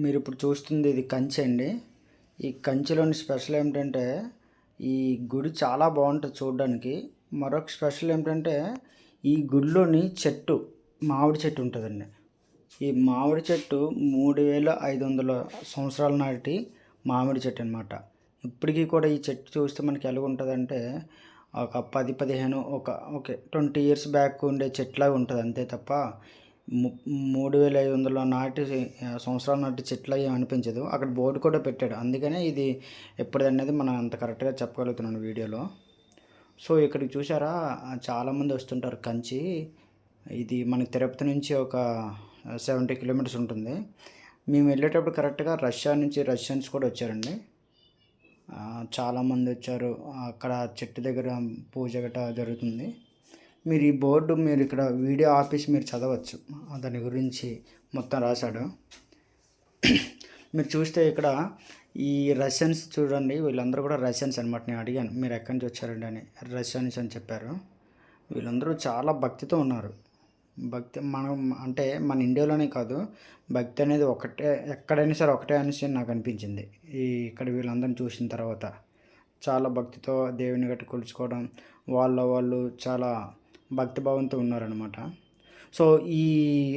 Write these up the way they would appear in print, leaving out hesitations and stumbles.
మీరు ఇప్పుడు చూస్తుంది ఇది కంచి అండి. ఈ కంచిలోని స్పెషల్ ఏమిటంటే ఈ గుడి చాలా బాగుంటుంది చూడడానికి. మరొక స్పెషల్ ఏమిటంటే ఈ గుడిలోని చెట్టు మామిడి చెట్టు ఉంటుందండి. ఈ మామిడి చెట్టు 3500 సంవత్సరాల నాటి మామిడి చెట్టు అనమాట. ఇప్పటికీ కూడా ఈ చెట్టు చూస్తే మనకి ఎలా ఉంటుందంటే ఒక 10-15 ఓకే 20 ఇయర్స్ బ్యాక్ ఉండే చెట్లా ఉంటుంది అంతే తప్ప 3500 సంవత్సరాల నాటి చెట్లా ఏం అనిపించదు. అక్కడ బోర్డు కూడా పెట్టాడు, అందుకనే ఇది ఎప్పటిదనేది మనం అంత కరెక్ట్గా చెప్పగలుగుతున్నాను వీడియోలో. సో ఇక్కడికి చూసారా, చాలామంది వస్తుంటారు కంచి. ఇది మనకి తిరుపతి నుంచి ఒక 70 కిలోమీటర్స్ ఉంటుంది. మేము వెళ్ళేటప్పుడు కరెక్ట్గా రష్యన్స్ కూడా వచ్చారండి. చాలామంది వచ్చారు. అక్కడ చెట్టు దగ్గర పూజ గట్రా జరుగుతుంది. మీరు ఈ బోర్డు మీరు ఇక్కడ వీడియో ఆపేసి మీరు చదవచ్చు, దాని గురించి మొత్తం రాశాడు. మీరు చూస్తే ఇక్కడ ఈ రష్యన్స్ చూడండి, వీళ్ళందరూ కూడా రష్యన్స్ అనమాట. నేను అడిగాను మీరు ఎక్కడి నుంచి వచ్చారండి అని, రష్యన్స్ అని చెప్పారు. వీళ్ళందరూ చాలా భక్తితో ఉన్నారు. భక్తి మనం అంటే మన ఇండియాలోనే కాదు, భక్తి అనేది ఒకటే, ఎక్కడైనా సరే ఒకటే అనేసి నాకు అనిపించింది. ఇక్కడ వీళ్ళందరిని చూసిన తర్వాత చాలా భక్తితో దేవుని గట్టి కొలుచుకోవడం, వాళ్ళు చాలా భక్తిభావంతో ఉన్నారనమాట. సో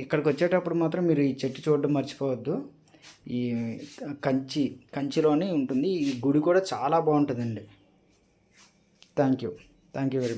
ఇక్కడికి వచ్చేటప్పుడు మాత్రం మీరు ఈ చెట్టు చూడడం మర్చిపోవద్దు. ఈ కంచిలోనే ఉంటుంది. ఈ గుడి కూడా చాలా బాగుంటుందండి. Thank you very much.